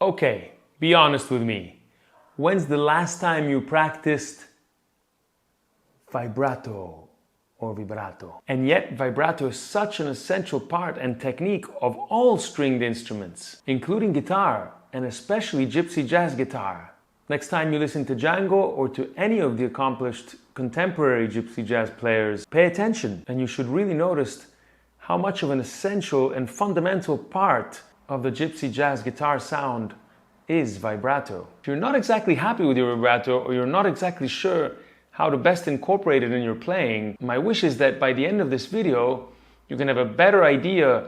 Okay, be honest with me. When's the last time you practiced vibrato or vibrato? And yet, vibrato is such an essential part and technique of all stringed instruments, including guitar, and especially gypsy jazz guitar. Next time you listen to Django or to any of the accomplished contemporary gypsy jazz players, pay attention, and you should really notice how much of an essential and fundamental part of the gypsy jazz guitar sound is vibrato. If you're not exactly happy with your vibrato, or you're not exactly sure how to best incorporate it in your playing, my wish is that by the end of this video, you can have a better idea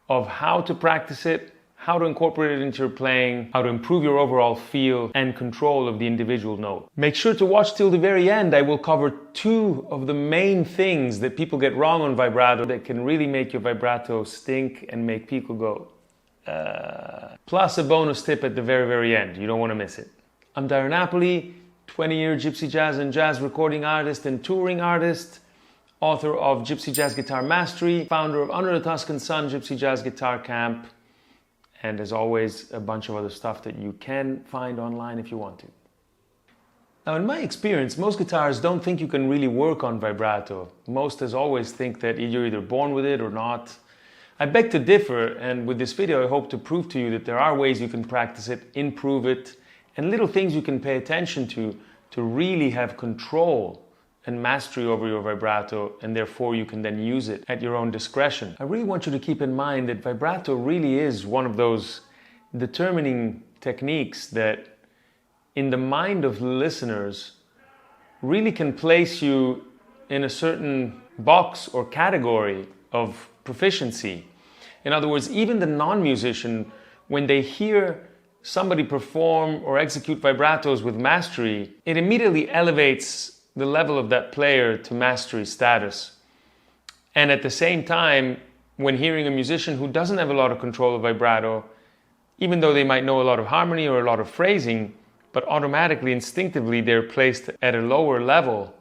of how to practice it, how to incorporate it into your playing, how to improve your overall feel and control of the individual note. Make sure to watch till the very end. I will cover 2 of the main things that people get wrong on vibrato that can really make your vibrato stink and make people go, plus a bonus tip at the very, very end. You don't want to miss it. I'm Dario Napoli, 20-year gypsy jazz and jazz recording artist and touring artist, author of Gypsy Jazz Guitar Mastery, founder of Under the Tuscan Sun Gypsy Jazz Guitar Camp, and as always, a bunch of other stuff that you can find online if you want to. Now, in my experience, most guitarists don't think you can really work on vibrato. Most, as always, think that you're either born with it or not. I beg to differ, and with this video I hope to prove to you that there are ways you can practice it, improve it, and little things you can pay attention to really have control and mastery over your vibrato, and therefore you can then use it at your own discretion. I really want you to keep in mind that vibrato really is one of those determining techniques that, in the mind of listeners, really can place you in a certain box or category of proficiency. In other words, even the non-musician, when they hear somebody perform or execute vibratos with mastery, it immediately elevates the level of that player to mastery status. And at the same time, when hearing a musician who doesn't have a lot of control of vibrato, even though they might know a lot of harmony or a lot of phrasing, but automatically, instinctively, they're placed at a lower level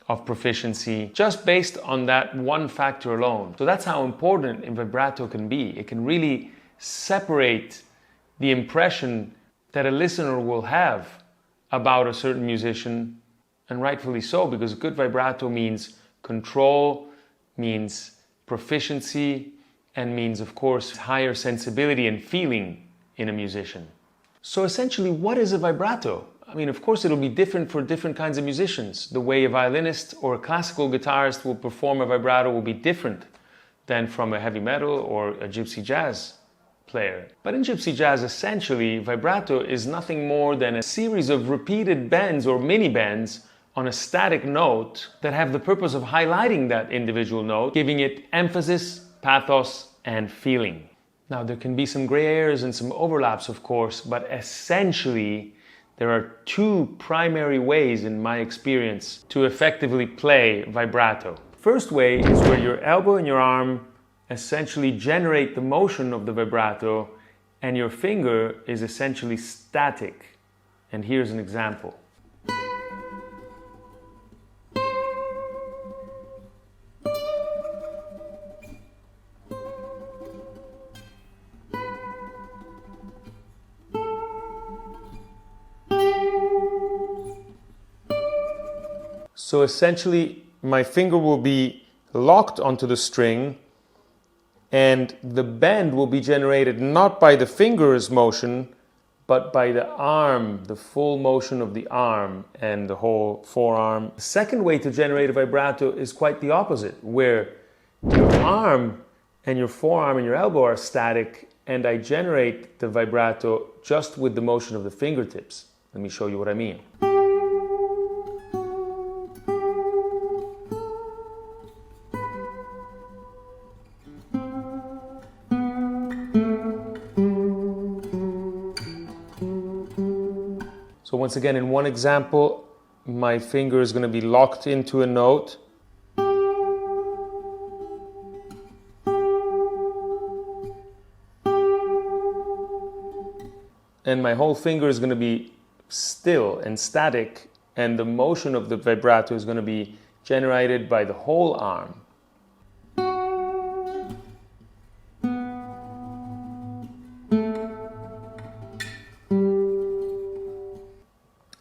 of proficiency just based on that one factor alone. So that's how important a vibrato can be. It can really separate the impression that a listener will have about a certain musician, and rightfully so, because good vibrato means control, means proficiency, and means, of course, higher sensibility and feeling in a musician. So essentially, what is a vibrato? I mean, of course, it'll be different for different kinds of musicians. The way a violinist or a classical guitarist will perform a vibrato will be different than from a heavy metal or a gypsy jazz player. But in gypsy jazz, essentially, vibrato is nothing more than a series of repeated bends or mini bends on a static note that have the purpose of highlighting that individual note, giving it emphasis, pathos, and feeling. Now, there can be some gray areas and some overlaps, of course, but essentially, there are 2 primary ways, in my experience, to effectively play vibrato. First way is where your elbow and your arm essentially generate the motion of the vibrato, and your finger is essentially static. And here's an example. So essentially, my finger will be locked onto the string, and the bend will be generated not by the finger's motion, but by the arm, the full motion of the arm and the whole forearm. The second way to generate a vibrato is quite the opposite, where your arm and your forearm and your elbow are static, and I generate the vibrato just with the motion of the fingertips. Let me show you what I mean. So once again, in one example, my finger is going to be locked into a note. And my whole finger is going to be still and static, and the motion of the vibrato is going to be generated by the whole arm.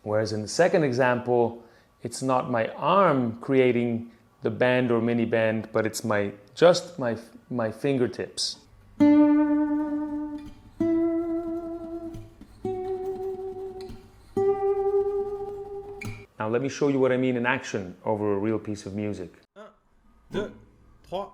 Whereas in the second example, it's not my arm creating the bend or mini bend, but it's just my fingertips. Now let me show you what I mean in action over a real piece of music. 1, 2, 3, 4.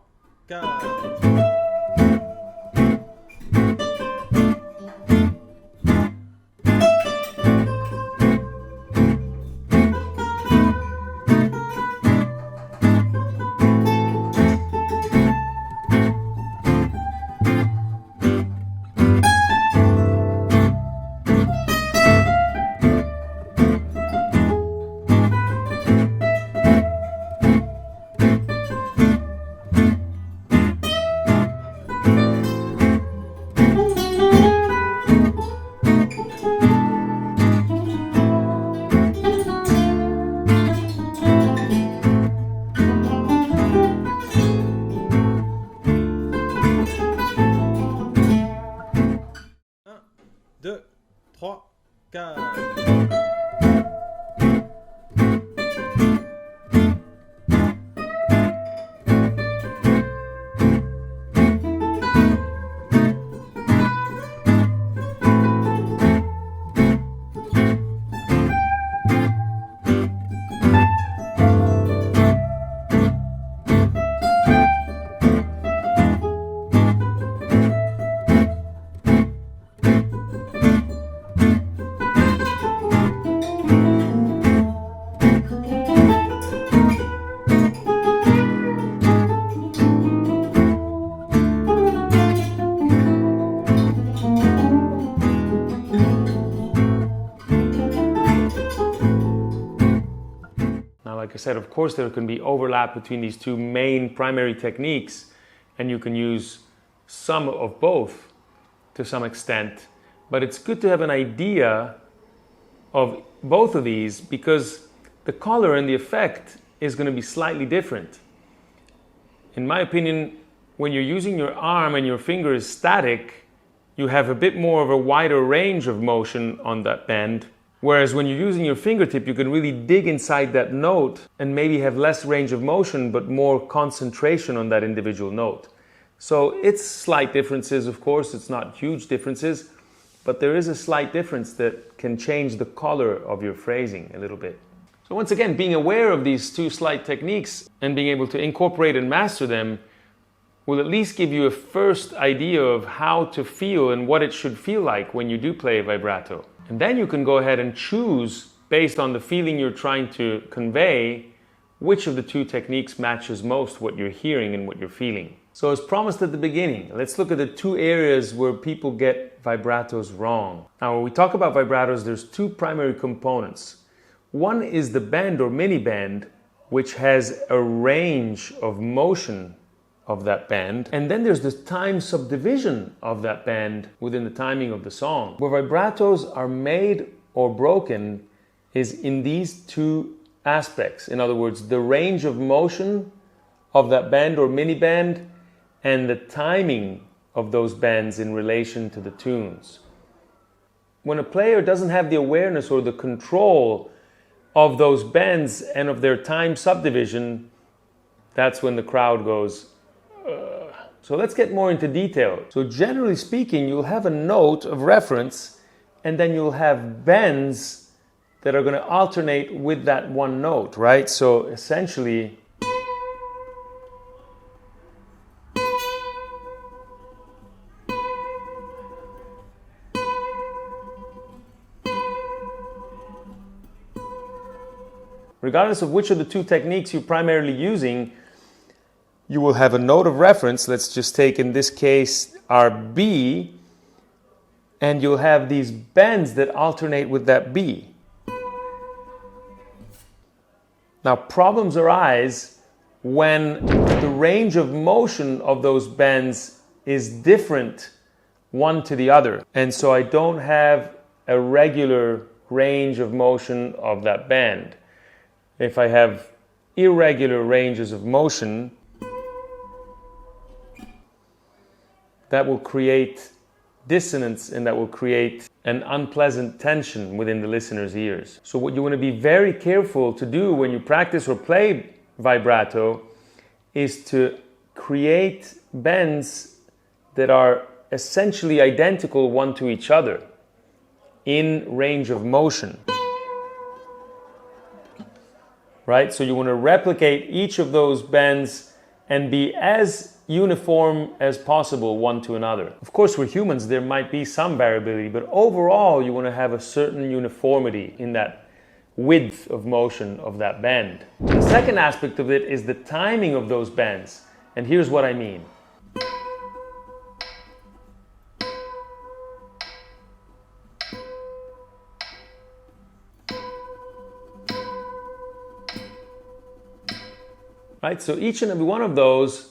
Deux, trois, quatre. Like I said, of course, there can be overlap between these two main primary techniques, and you can use some of both to some extent. But it's good to have an idea of both of these because the color and the effect is going to be slightly different. In my opinion, when you're using your arm and your finger is static, you have a bit more of a wider range of motion on that bend. Whereas when you're using your fingertip, you can really dig inside that note and maybe have less range of motion, but more concentration on that individual note. So it's slight differences, of course, it's not huge differences, but there is a slight difference that can change the color of your phrasing a little bit. So once again, being aware of these two slight techniques and being able to incorporate and master them will at least give you a first idea of how to feel and what it should feel like when you do play a vibrato. And then you can go ahead and choose, based on the feeling you're trying to convey, which of the two techniques matches most what you're hearing and what you're feeling. So as promised at the beginning, let's look at the two areas where people get vibratos wrong. Now, when we talk about vibratos, there's two primary components. One is the bend or mini bend, which has a range of motion of that bend, and then there's the time subdivision of that bend within the timing of the song. Where vibratos are made or broken is in these two aspects. In other words, the range of motion of that bend or mini bend and the timing of those bends in relation to the tunes. When a player doesn't have the awareness or the control of those bends and of their time subdivision, that's when the crowd goes, So let's get more into detail. So generally speaking, you'll have a note of reference and then you'll have bends that are going to alternate with that one note, right? So essentially, regardless of which of the two techniques you're primarily using, you will have a note of reference. Let's just take, in this case, our B, and you'll have these bends that alternate with that B. Now, problems arise when the range of motion of those bends is different one to the other. And so I don't have a regular range of motion of that bend. If I have irregular ranges of motion, that will create dissonance and that will create an unpleasant tension within the listener's ears. So what you want to be very careful to do when you practice or play vibrato is to create bends that are essentially identical one to each other in range of motion. Right? So you want to replicate each of those bends and be as uniform as possible one to another. Of course, we're humans, there might be some variability, but overall you want to have a certain uniformity in that width of motion of that bend. The second aspect of it is the timing of those bends. And here's what I mean. Right? So each and every one of those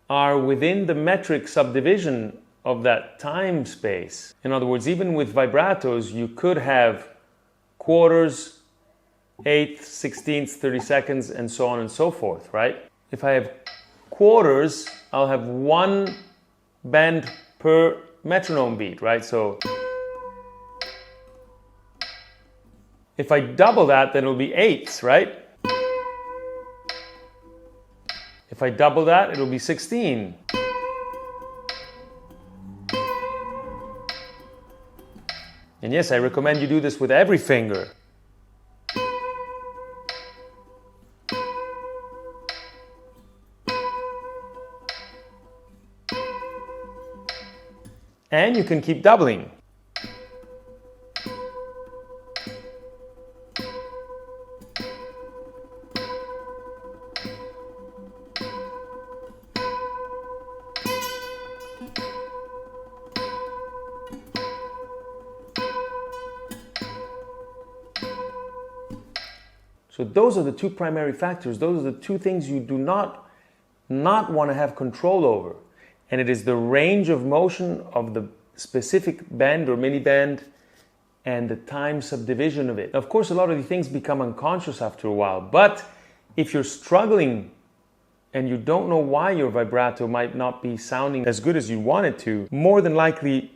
are within the metric subdivision of that time space. In other words, even with vibratos, you could have quarters, eighths, sixteenths, 30 seconds, and so on and so forth, right? If I have quarters, I'll have one bend per metronome beat, right? So if I double that, then it'll be eighths, right? If I double that, it'll be 16. And yes, I recommend you do this with every finger. And you can keep doubling. So those are the two primary factors. Those are the two things you do not want to have control over. And it is the range of motion of the specific bend or mini bend and the time subdivision of it. Of course, a lot of these things become unconscious after a while. But if you're struggling and you don't know why your vibrato might not be sounding as good as you want it to, more than likely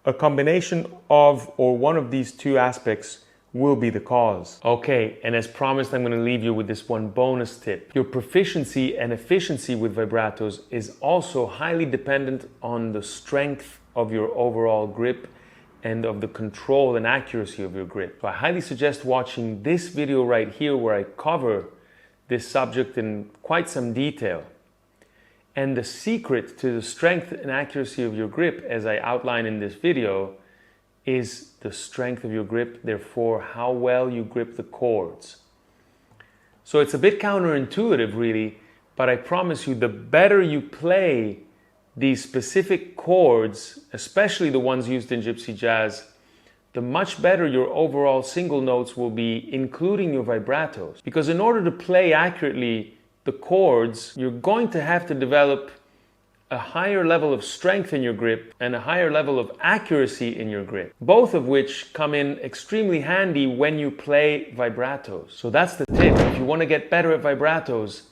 a combination of or one of these two aspects will be the cause. Okay, and as promised, I'm going to leave you with this one bonus tip. Your proficiency and efficiency with vibratos is also highly dependent on the strength of your overall grip and of the control and accuracy of your grip. So I highly suggest watching this video right here where I cover this subject in quite some detail. And the secret to the strength and accuracy of your grip, as I outline in this video, is the strength of your grip, therefore how well you grip the chords. So it's a bit counterintuitive really, but I promise you the better you play these specific chords, especially the ones used in gypsy jazz, the much better your overall single notes will be, including your vibratos. Because in order to play accurately the chords, you're going to have to develop a higher level of strength in your grip and a higher level of accuracy in your grip, both of which come in extremely handy when you play vibratos. So that's the tip. If you want to get better at vibratos,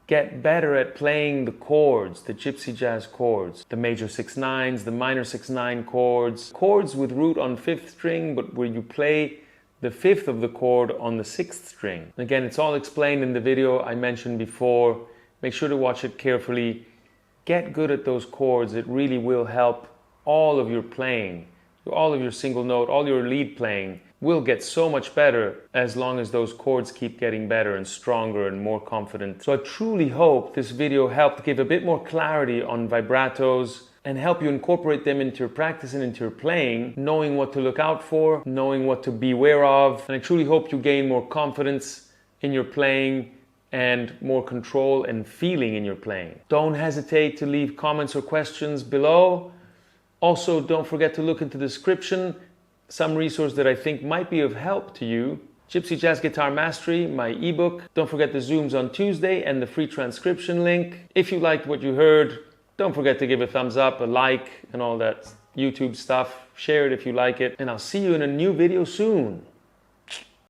get better at playing the chords, the gypsy jazz chords, the major 6/9s, the minor 6/9 chords, chords with root on 5th string, but where you play the 5th of the chord on the 6th string. Again, it's all explained in the video I mentioned before. Make sure to watch it carefully. Get good at those chords. It really will help all of your playing. All of your single note, all your lead playing will get so much better as long as those chords keep getting better and stronger and more confident. So I truly hope this video helped give a bit more clarity on vibratos and help you incorporate them into your practice and into your playing, knowing what to look out for, knowing what to beware of. And I truly hope you gain more confidence in your playing and more control and feeling in your playing. Don't hesitate to leave comments or questions below. Also, don't forget to look into the description, some resource that I think might be of help to you. Gypsy Jazz Guitar Mastery, my ebook. Don't forget the Zooms on Tuesday and the free transcription link. If you liked what you heard, don't forget to give a thumbs up, a like, and all that YouTube stuff. Share it if you like it. And I'll see you in a new video soon.